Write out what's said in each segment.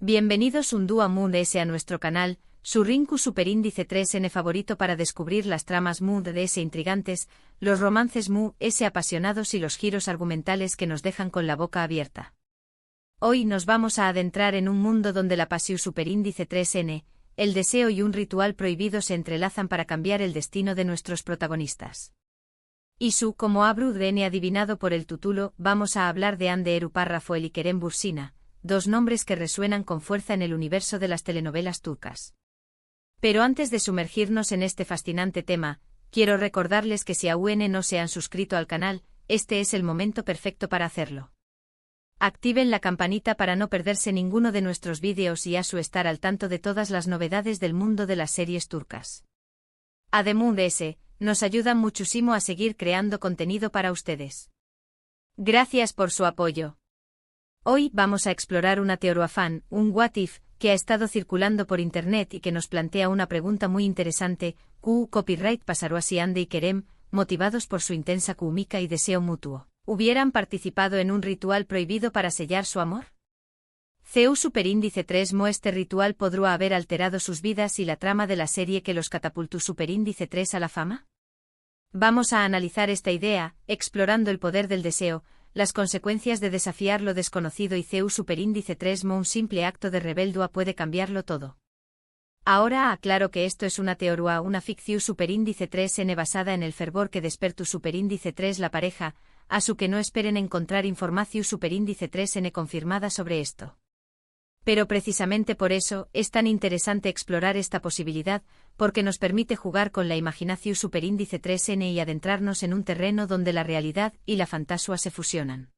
Bienvenidos un dúo Mood S a nuestro canal, su Rinku Superíndice 3N favorito para descubrir las tramas Mood S intrigantes, los romances Mood S apasionados y los giros argumentales que nos dejan con la boca abierta. Hoy nos vamos a adentrar en un mundo donde la pasión Superíndice 3N, el deseo y un ritual prohibido se entrelazan para cambiar el destino de nuestros protagonistas. Como Abrudrene adivinado por el título, vamos a hablar de Hande Eru y Kerem Bürsin, dos nombres que resuenan con fuerza en el universo de las telenovelas turcas. Pero antes de sumergirnos en este fascinante tema, quiero recordarles que si aún no se han suscrito al canal, este es el momento perfecto para hacerlo. Activen la campanita para no perderse ninguno de nuestros vídeos y estar al tanto de todas las novedades del mundo de las series turcas. Además, nos ayudan muchísimo a seguir creando contenido para ustedes. Gracias por su apoyo. Hoy vamos a explorar una teoría fan, un what if, que ha estado circulando por internet y que nos plantea una pregunta muy interesante: ¿Qué copyright pasaría si Hande y Kerem, motivados por su intensa química y deseo mutuo, hubieran participado en un ritual prohibido para sellar su amor? Zeu Superíndice 3 este ritual podría haber alterado sus vidas y la trama de la serie que los catapultó Superíndice 3 a la fama. Vamos a analizar esta idea, explorando el poder del deseo, las consecuencias de desafiar lo desconocido y Zeu Superíndice 3 un simple acto de rebeldía puede cambiarlo todo. Ahora aclaro que esto es una teoría, una ficción Superíndice 3N basada en el fervor que despertó Superíndice 3 la pareja, a su que no esperen encontrar información Superíndice 3N confirmada sobre esto. Pero precisamente por eso es tan interesante explorar esta posibilidad, porque nos permite jugar con la imaginación Superíndice 3N y adentrarnos en un terreno donde la realidad y la fantasía se fusionan.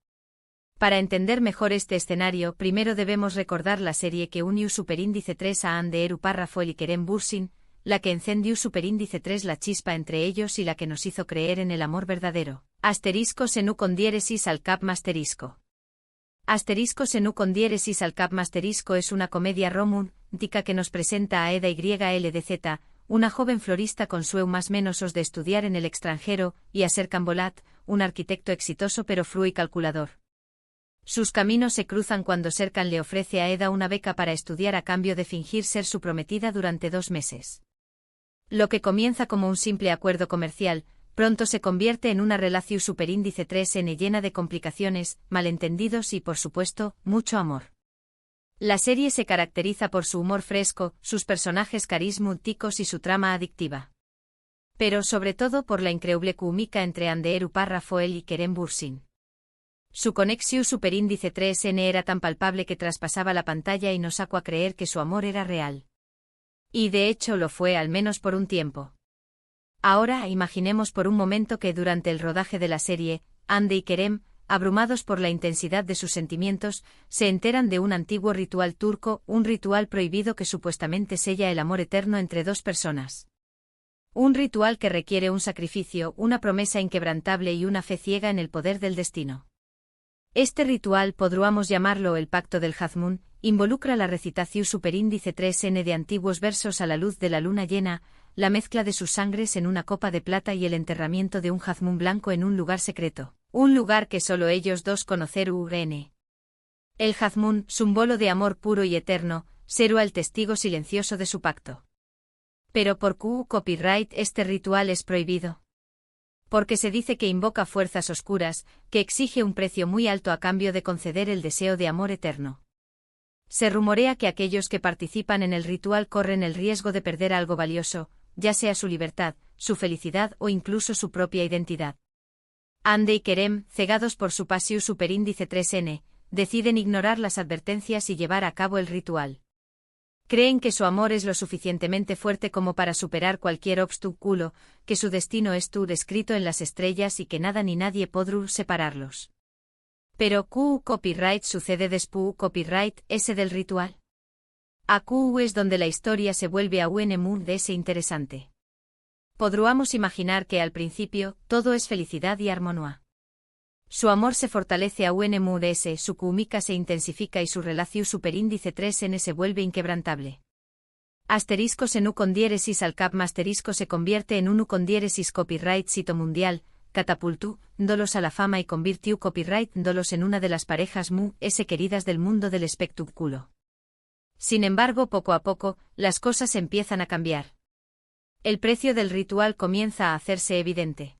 Para entender mejor este escenario, primero debemos recordar la serie que unió Superíndice 3 a Hande Eru y Kerem Bürsin, la que encendió Superíndice 3 la chispa entre ellos y la que nos hizo creer en el amor verdadero. Asterisco Senu con diéresis al cap masterisco. Asterisco Senu con diéresis al cap masterisco es una comedia romántica que nos presenta a Eda YLDZ, una joven florista con sueños más menos de estudiar en el extranjero, y a Serkan Bolat, un arquitecto exitoso pero frío y calculador. Sus caminos se cruzan cuando Serkan le ofrece a Eda una beca para estudiar a cambio de fingir ser su prometida durante 2 meses. Lo que comienza como un simple acuerdo comercial, pronto se convierte en una relación Superíndice 3N llena de complicaciones, malentendidos y, por supuesto, mucho amor. La serie se caracteriza por su humor fresco, sus personajes carismáticos y su trama adictiva. Pero sobre todo por la increíble química entre Hande Eru y Kerem Bürsin. Su conexión Superíndice 3N era tan palpable que traspasaba la pantalla y nos sacó a creer que su amor era real. Y de hecho lo fue al menos por un tiempo. Ahora imaginemos por un momento que durante el rodaje de la serie, Hande y Kerem, abrumados por la intensidad de sus sentimientos, se enteran de un antiguo ritual turco, un ritual prohibido que supuestamente sella el amor eterno entre dos personas. Un ritual que requiere un sacrificio, una promesa inquebrantable y una fe ciega en el poder del destino. Este ritual, podríamos llamarlo el Pacto del Jazmún, involucra la recitación Superíndice 3N de antiguos versos a la luz de la luna llena, la mezcla de sus sangres en una copa de plata y el enterramiento de un jazmún blanco en un lugar secreto, un lugar que solo ellos dos conocerán. El jazmún, símbolo de amor puro y eterno, será el testigo silencioso de su pacto. Pero ¿por qué copyright este ritual es prohibido? Porque se dice que invoca fuerzas oscuras, que exige un precio muy alto a cambio de conceder el deseo de amor eterno. Se rumorea que aquellos que participan en el ritual corren el riesgo de perder algo valioso, ya sea su libertad, su felicidad o incluso su propia identidad. Hande y Kerem, cegados por su pasión Superíndice 3N, deciden ignorar las advertencias y llevar a cabo el ritual. Creen que su amor es lo suficientemente fuerte como para superar cualquier obstáculo, que su destino es escrito en las estrellas y que nada ni nadie podrá separarlos. Pero ¿qué copyright sucede después copyright ese del ritual? Aquí es donde la historia se vuelve aún más interesante. Podríamos imaginar que al principio todo es felicidad y armonía. Su amor se fortalece aún más, su química se intensifica y su relación Superíndice 3N se vuelve inquebrantable. Asterisco Senu con diéresis al cap masterisco se convierte en un con diéresis copyright sito mundial, catapultó dolos a la fama y convirtió copyright dolos en una de las parejas queridas del mundo del espectáculo. Sin embargo, poco a poco, las cosas empiezan a cambiar. El precio del ritual comienza a hacerse evidente.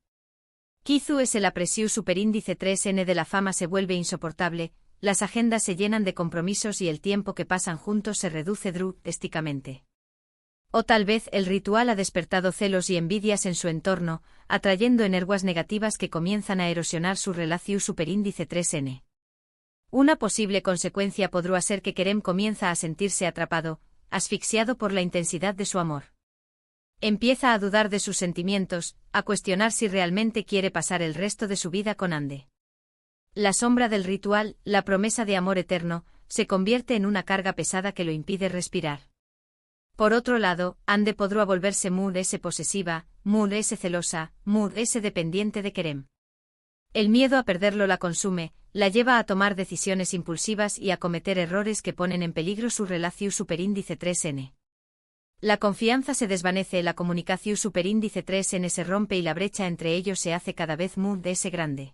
Kizu es el apreciu superíndice 3N de la fama se vuelve insoportable, las agendas se llenan de compromisos y el tiempo que pasan juntos se reduce drásticamente. O tal vez el ritual ha despertado celos y envidias en su entorno, atrayendo energías negativas que comienzan a erosionar su relación superíndice 3N. Una posible consecuencia podría ser que Kerem comienza a sentirse atrapado, asfixiado por la intensidad de su amor. Empieza a dudar de sus sentimientos, a cuestionar si realmente quiere pasar el resto de su vida con Ande. La sombra del ritual, la promesa de amor eterno, se convierte en una carga pesada que lo impide respirar. Por otro lado, Ande podrá volverse muy posesiva, muy celosa, muy dependiente de Kerem. El miedo a perderlo la consume, la lleva a tomar decisiones impulsivas y a cometer errores que ponen en peligro su relación superíndice 3N. La confianza se desvanece, la comunicación superíndice 3N se rompe y la brecha entre ellos se hace cada vez muy grande.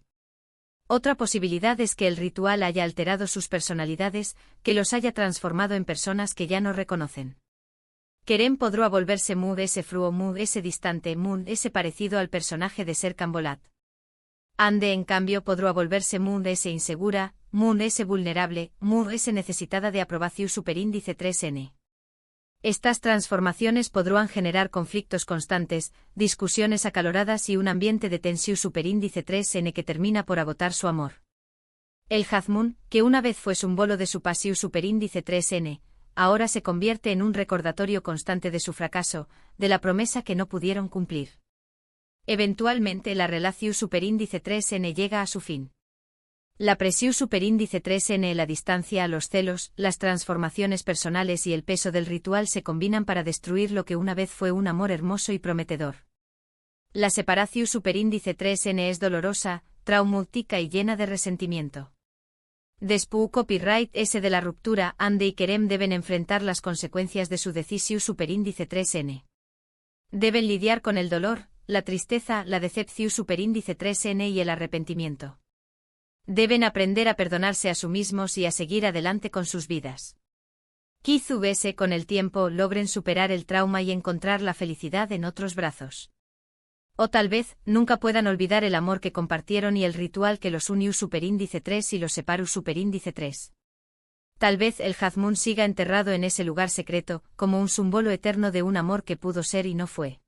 Otra posibilidad es que el ritual haya alterado sus personalidades, que los haya transformado en personas que ya no reconocen. Kerem podrá volverse muy frío, muy distante, muy parecido al personaje de Serkan Bolat. Ande, en cambio, podrá volverse muy insegura, muy vulnerable, muy necesitada de aprobación superíndice 3N. Estas transformaciones podrán generar conflictos constantes, discusiones acaloradas y un ambiente de tensión superíndice 3N que termina por agotar su amor. El Hazmún, que una vez fue símbolo de su pasión superíndice 3N, ahora se convierte en un recordatorio constante de su fracaso, de la promesa que no pudieron cumplir. Eventualmente la relación superíndice 3N llega a su fin. La presión superíndice 3N, la distancia, los celos, las transformaciones personales y el peso del ritual se combinan para destruir lo que una vez fue un amor hermoso y prometedor. La separación superíndice 3N es dolorosa, traumática y llena de resentimiento. Después copyright S de la ruptura, Ande y Kerem deben enfrentar las consecuencias de su decisión superíndice 3N. Deben lidiar con el dolor, la tristeza, la decepción superíndice 3N y el arrepentimiento. Deben aprender a perdonarse a sí mismos y a seguir adelante con sus vidas. Quizás con el tiempo logren superar el trauma y encontrar la felicidad en otros brazos. O tal vez, nunca puedan olvidar el amor que compartieron y el ritual que los unió superíndice 3 y los separó superíndice 3. Tal vez el Hazmún siga enterrado en ese lugar secreto, como un símbolo eterno de un amor que pudo ser y no fue.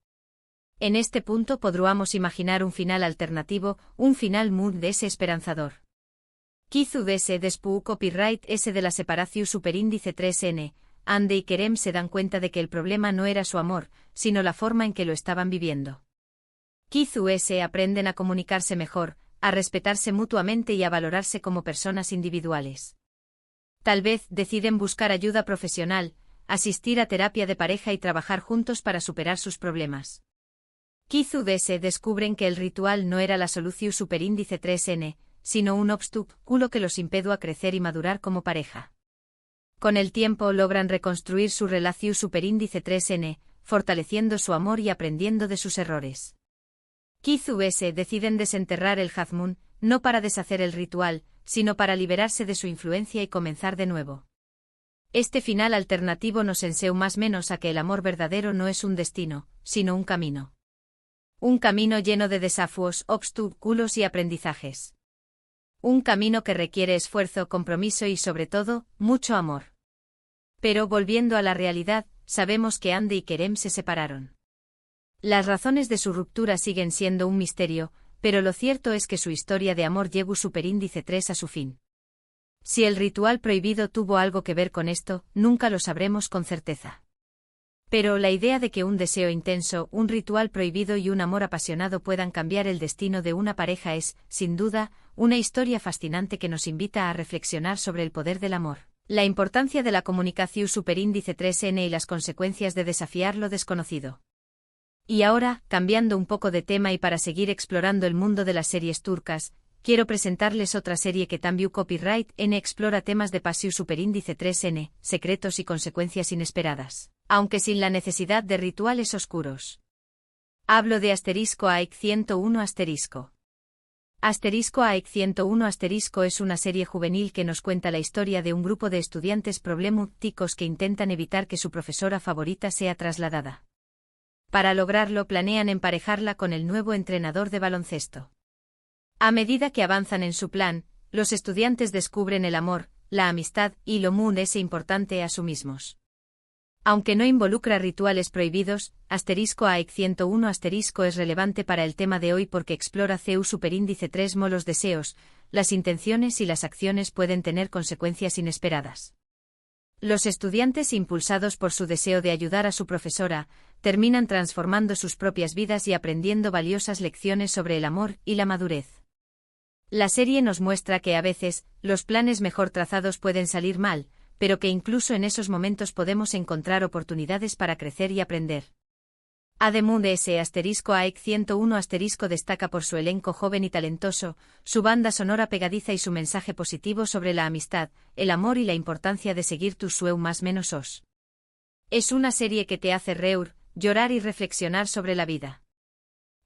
En este punto podríamos imaginar un final alternativo, un final muy desesperanzador. Quizás después copyright S de la separación superíndice 3N, Ande y Kerem se dan cuenta de que el problema no era su amor, sino la forma en que lo estaban viviendo. Quizás aprenden a comunicarse mejor, a respetarse mutuamente y a valorarse como personas individuales. Tal vez deciden buscar ayuda profesional, asistir a terapia de pareja y trabajar juntos para superar sus problemas. Quizás descubren que el ritual no era la solución superíndice 3N, sino un obstáculo que los impedía a crecer y madurar como pareja. Con el tiempo logran reconstruir su relación superíndice 3N, fortaleciendo su amor y aprendiendo de sus errores. Quizás deciden desenterrar el Hazmún, no para deshacer el ritual, sino para liberarse de su influencia y comenzar de nuevo. Este final alternativo nos enseña más o menos a que el amor verdadero no es un destino, sino un camino. Un camino lleno de desafíos, obstáculos y aprendizajes. Un camino que requiere esfuerzo, compromiso y sobre todo, mucho amor. Pero volviendo a la realidad, sabemos que Ande y Kerem se separaron. Las razones de su ruptura siguen siendo un misterio, pero lo cierto es que su historia de amor llegó superíndice 3 a su fin. Si el ritual prohibido tuvo algo que ver con esto, nunca lo sabremos con certeza. Pero la idea de que un deseo intenso, un ritual prohibido y un amor apasionado puedan cambiar el destino de una pareja es, sin duda, una historia fascinante que nos invita a reflexionar sobre el poder del amor, la importancia de la comunicación superíndice 3N y las consecuencias de desafiar lo desconocido. Y ahora, cambiando un poco de tema y para seguir explorando el mundo de las series turcas, quiero presentarles otra serie que también copyright N explora temas de pasión superíndice 3N, secretos y consecuencias inesperadas, aunque sin la necesidad de rituales oscuros. Hablo de *AIK 101*. Asterisco AEC 101 Asterisco es una serie juvenil que nos cuenta la historia de un grupo de estudiantes problemáticos que intentan evitar que su profesora favorita sea trasladada. Para lograrlo planean emparejarla con el nuevo entrenador de baloncesto. A medida que avanzan en su plan, los estudiantes descubren el amor, la amistad y lo muy importante a sí mismos. Aunque no involucra rituales prohibidos, asterisco AEC 101 asterisco es relevante para el tema de hoy porque explora CU superíndice 3 los deseos, las intenciones y las acciones pueden tener consecuencias inesperadas. Los estudiantes, impulsados por su deseo de ayudar a su profesora, terminan transformando sus propias vidas y aprendiendo valiosas lecciones sobre el amor y la madurez. La serie nos muestra que a veces, los planes mejor trazados pueden salir mal, pero que incluso en esos momentos podemos encontrar oportunidades para crecer y aprender. Además asterisco AEC 101 asterisco destaca por su elenco joven y talentoso, su banda sonora pegadiza y su mensaje positivo sobre la amistad, el amor y la importancia de seguir tus sueños más menos os. Es una serie que te hace reír, llorar y reflexionar sobre la vida.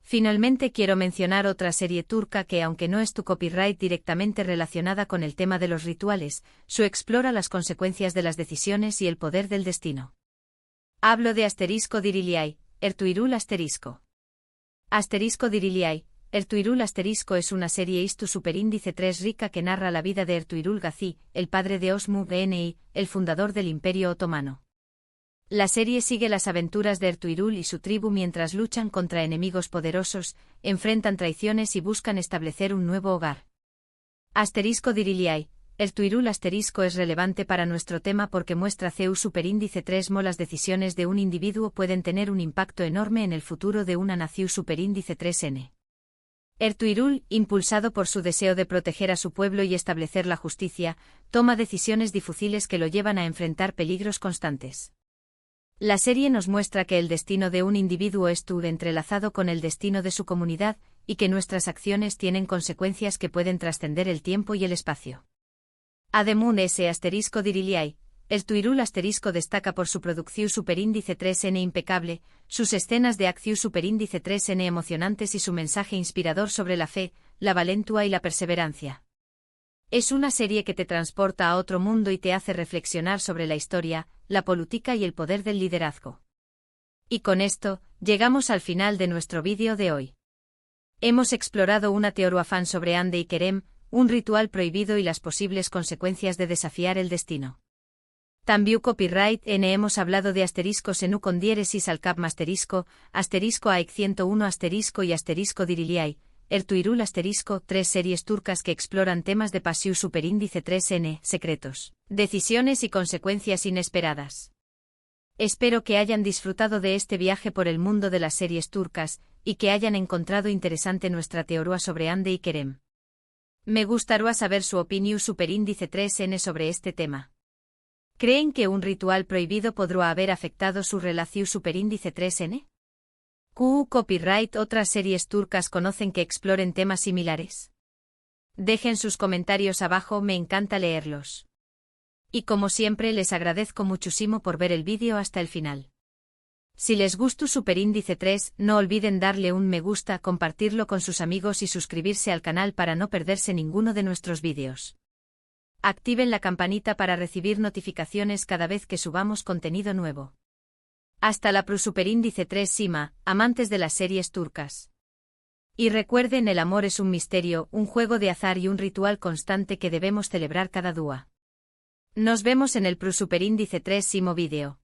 Finalmente quiero mencionar otra serie turca que, aunque no es tu copyright directamente relacionada con el tema de los rituales, su explora las consecuencias de las decisiones y el poder del destino. Hablo de asterisco Diriliay, Ertuğrul asterisco. Asterisco Diriliay, Ertuğrul asterisco es una serie ISTU superíndice 3 rica que narra la vida de Ertuğrul Gazi, el padre de Osman Bni, el fundador del Imperio Otomano. La serie sigue las aventuras de Ertuğrul y su tribu mientras luchan contra enemigos poderosos, enfrentan traiciones y buscan establecer un nuevo hogar. Asterisco Diriliay, Ertuğrul asterisco es relevante para nuestro tema porque muestra CU superíndice 3 las decisiones de un individuo pueden tener un impacto enorme en el futuro de una nación superíndice 3N. Ertuğrul, impulsado por su deseo de proteger a su pueblo y establecer la justicia, toma decisiones difíciles que lo llevan a enfrentar peligros constantes. La serie nos muestra que el destino de un individuo está entrelazado con el destino de su comunidad, y que nuestras acciones tienen consecuencias que pueden trascender el tiempo y el espacio. Además asterisco Diriliay, Ertuğrul asterisco destaca por su producción superíndice 3N impecable, sus escenas de acción superíndice 3N emocionantes y su mensaje inspirador sobre la fe, la valentía y la perseverancia. Es una serie que te transporta a otro mundo y te hace reflexionar sobre la historia, la política y el poder del liderazgo. Y con esto, llegamos al final de nuestro vídeo de hoy. Hemos explorado una teoría fan sobre Ande y Kerem, un ritual prohibido y las posibles consecuencias de desafiar el destino. También copyright hemos hablado de asterisco Senu con diéresis al cap asterisco AEC 101 asterisco y asterisco Diriliay, Ertuğrul asterisco 3 series turcas que exploran temas de pasión superíndice 3N, secretos, decisiones y consecuencias inesperadas. Espero que hayan disfrutado de este viaje por el mundo de las series turcas, y que hayan encontrado interesante nuestra teoría sobre Ande y Kerem. Me gustaría saber su opinión superíndice 3N sobre este tema. ¿Creen que un ritual prohibido podrá haber afectado su relación superíndice 3N? Copyright ¿Otras series turcas conocen que exploren temas similares? Dejen sus comentarios abajo, me encanta leerlos. Y como siempre les agradezco muchísimo por ver el vídeo hasta el final. Si les gustó superíndice 3, no olviden darle un me gusta, compartirlo con sus amigos y suscribirse al canal para no perderse ninguno de nuestros vídeos. Activen la campanita para recibir notificaciones cada vez que subamos contenido nuevo. Hasta la superíndice 3 Sima, amantes de las series turcas. Y recuerden, el amor es un misterio, un juego de azar y un ritual constante que debemos celebrar cada día. Nos vemos en el superíndice 3 Simo vídeo.